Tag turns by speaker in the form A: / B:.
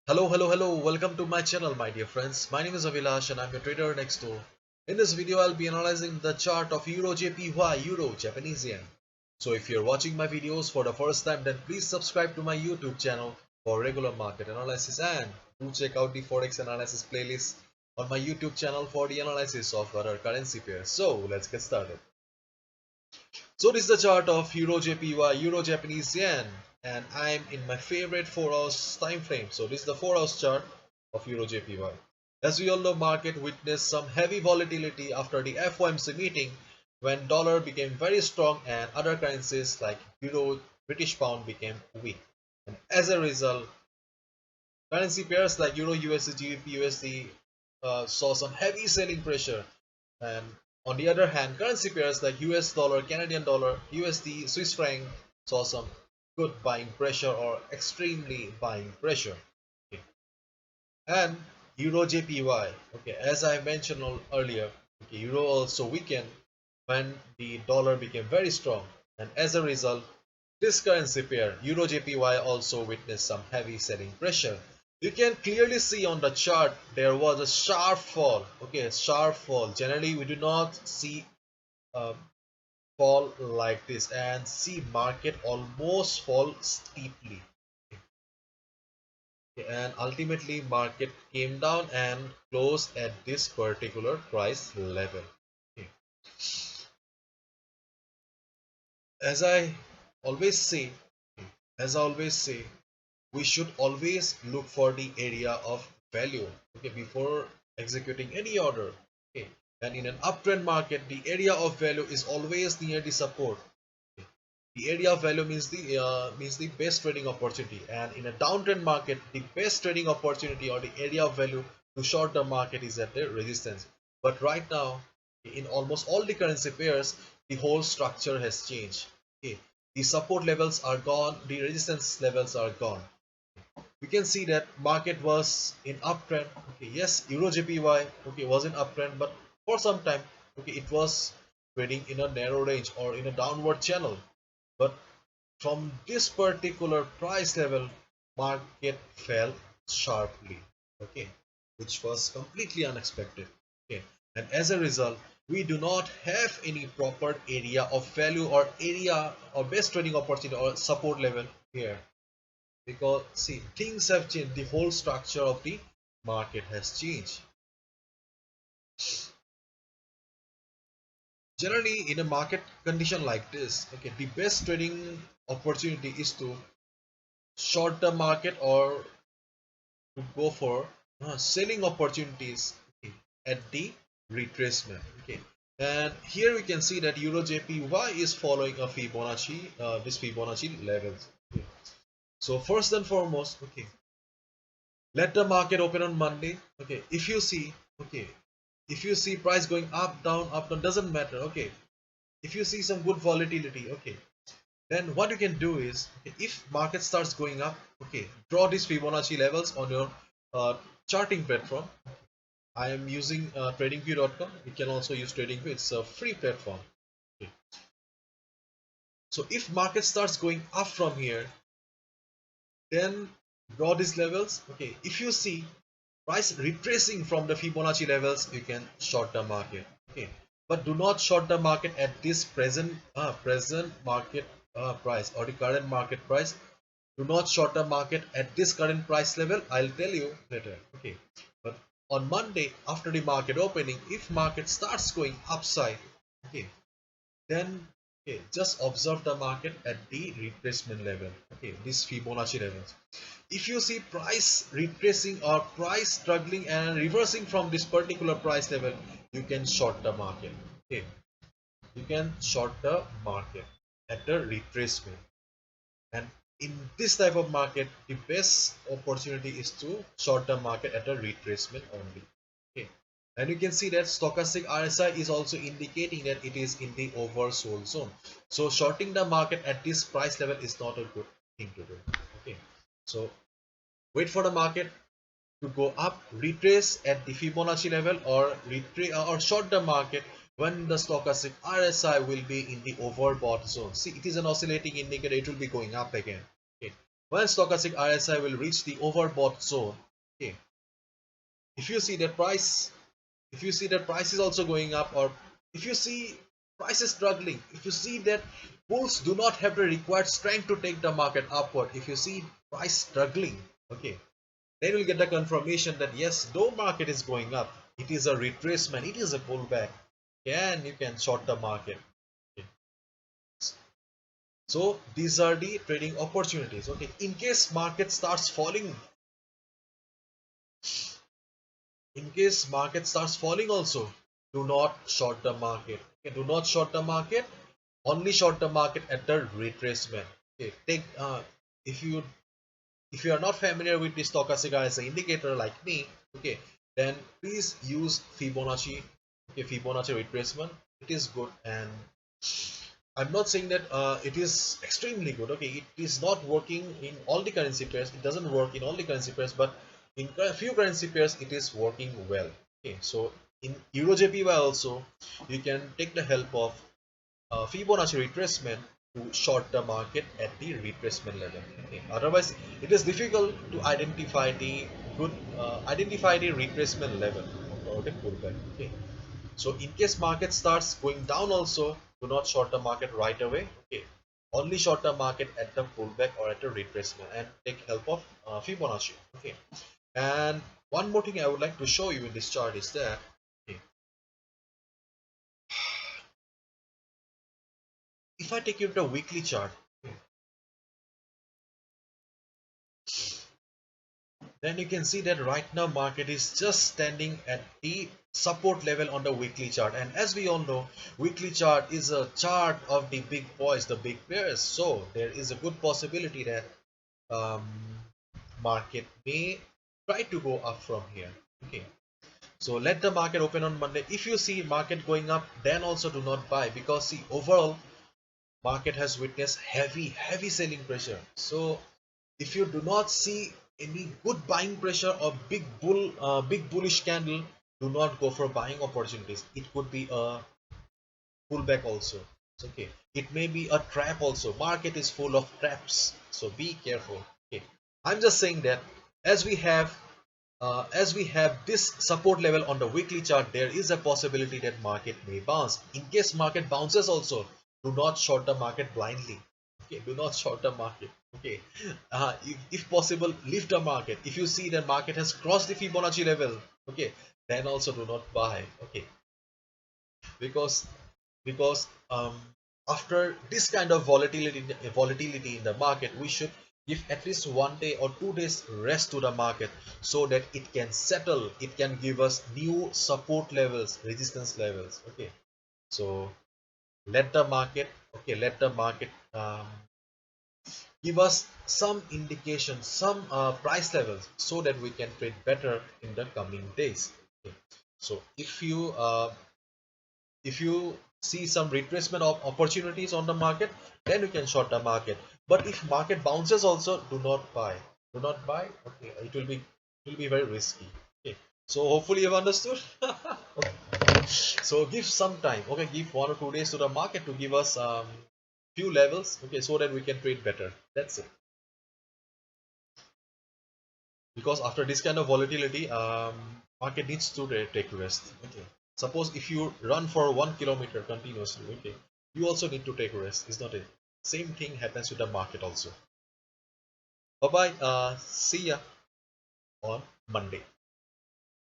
A: Hello. Welcome to my channel, my dear friends. My name is Avilash and I'm your trader next door. In this video, I'll be analyzing the chart of EURJPY, Euro Japanese Yen. So if you're watching my videos for the first time, then please subscribe to my YouTube channel for regular market analysis and do check out the Forex analysis playlist on my YouTube channel for the analysis of other currency pairs. So let's get started. So this is the chart of EURJPY, Euro Japanese Yen, and I'm in my favorite 4 hours time frame. So this is the 4 hours chart of EURJPY. As we all know, market witnessed some heavy volatility after the FOMC meeting when dollar became very strong and other currencies like euro, British pound became weak. And as a result, currency pairs like euro, USD, GBP, USD saw some heavy selling pressure, and on the other hand, currency pairs like US dollar, Canadian dollar, USD, Swiss franc saw some good buying pressure or extremely buying pressure. Okay. And Euro JPY, okay, as I mentioned earlier, okay, Euro also weakened when the dollar became very strong, and as a result, this currency pair, Euro JPY, also witnessed some heavy selling pressure. You can clearly see on the chart there was a sharp fall. Okay, a sharp fall. Generally, we do not see a fall like this and see market almost fall steeply. Okay, and ultimately, market came down and closed at this particular price level. Okay. As I always say, as I always say, we should always look for the area of value, okay, before executing any order. Okay, and in an uptrend market, the area of value is always near the support. Okay. The area of value means the best trading opportunity, and in a downtrend market, the best trading opportunity or the area of value to short the market is at the resistance. But right now, in almost all the currency pairs, the whole structure has changed. Okay, the support levels are gone, the resistance levels are gone. We can see that market was in uptrend. Okay, yes, Euro JPY, okay, was in uptrend, but for some time, okay, it was trading in a narrow range or in a downward channel. But from this particular price level, market fell sharply, okay, which was completely unexpected. Okay, and as a result, we do not have any proper area of value or area or best trading opportunity or support level here, because see, things have changed. The whole structure of the market has changed. Generally, in a market condition like this, okay, the best trading opportunity is to short the market or to go for selling opportunities, okay, at the retracement. Okay, and here we can see that Euro JPY is following a Fibonacci, this Fibonacci levels. Okay. So first and foremost, okay, let the market open on Monday. Okay, if you see, okay, if you see price going up down, doesn't matter. Okay, if you see some good volatility, okay, then what you can do is, okay, if market starts going up, okay, draw these Fibonacci levels on your charting platform. I am using tradingview.com. You can also use TradingView. It's a free platform. Okay. So if market starts going up from here, then draw these levels. Okay, if you see price retracing from the Fibonacci levels, you can short the market. Okay, but do not short the market at this present market price or the current market price. Do not short the market at this current price level. I'll tell you later. Okay, but on Monday after the market opening, if market starts going upside, okay, then okay, just observe the market at the retracement level. Okay, this Fibonacci levels. If you see price retracing or price struggling and reversing from this particular price level, you can short the market. Okay, you can short the market at the retracement. And in this type of market, the best opportunity is to short the market at a retracement only. Okay, and you can see that stochastic RSI is also indicating that it is in the oversold zone. So shorting the market at this price level is not a good thing to do. Okay, so wait for the market to go up, retrace at the Fibonacci level, or retrace or short the market when the stochastic RSI will be in the overbought zone. See, it is an oscillating indicator, it will be going up again. Okay, when stochastic RSI will reach the overbought zone. Okay, if you see that price is also going up, or if you see price is struggling, if you see that bulls do not have the required strength to take the market upward, if you see price struggling, okay, then you'll get the confirmation that yes, though market is going up, it is a retracement, it is a pullback, and you can short the market. Okay. So these are the trading opportunities. Okay, in case market starts falling, also, do not short the market. Okay, do not short the market. Only short the market at the retracement. Okay, take if you are not familiar with the stochastic as an indicator like me, okay, then please use Fibonacci. Okay, Fibonacci retracement. It is good, and I'm not saying that it is extremely good. Okay, it is not working in all the currency pairs. It doesn't work in all the currency pairs, but in a few currency pairs, it is working well. Okay, so in EURJPY also, you can take the help of Fibonacci retracement to short the market at the retracement level. Okay. Otherwise, it is difficult to identify the retracement level or the pullback. Okay. So in case market starts going down also, do not short the market right away. Okay. Only short the market at the pullback or at the retracement and take help of Fibonacci. Okay. And one more thing I would like to show you in this chart is that, okay, if I take you to the weekly chart, okay, then you can see that right now market is just standing at the support level on the weekly chart, and as we all know, weekly chart is a chart of the big boys, the big pairs, so there is a good possibility that um, market may try to go up from here. Okay, so let the market open on Monday. If you see market going up, then also do not buy, because see, overall market has witnessed heavy selling pressure. So if you do not see any good buying pressure or big bullish candle, do not go for buying opportunities. It could be a pullback also. It's okay, it may be a trap also. Market is full of traps, so be careful. Okay, I'm just saying that as we have this support level on the weekly chart, there is a possibility that market may bounce. In case market bounces also, do not short the market blindly. Okay, do not short the market. Okay, if possible, leave the market. If you see that market has crossed the Fibonacci level, okay, then also do not buy. Okay, because because after this kind of volatility in the market, we should give at least 1 day or 2 days rest to the market, so that it can settle, it can give us new support levels, resistance levels. Okay, so let the market, give us some indication, some price levels, so that we can trade better in the coming days. Okay. So if you see some retracement of opportunities on the market, then you can short the market. But if market bounces also, do not buy. Do not buy. Okay, it will be very risky. Okay, so hopefully you've understood. Okay. So give some time. Okay, give 1 or 2 days to the market to give us few levels. Okay, so that we can trade better. That's it. Because after this kind of volatility, market needs to take rest. Okay, suppose if you run for 1 kilometer continuously, okay, you also need to take rest, is not it? Same thing happens with the market also. Bye bye, see ya on Monday.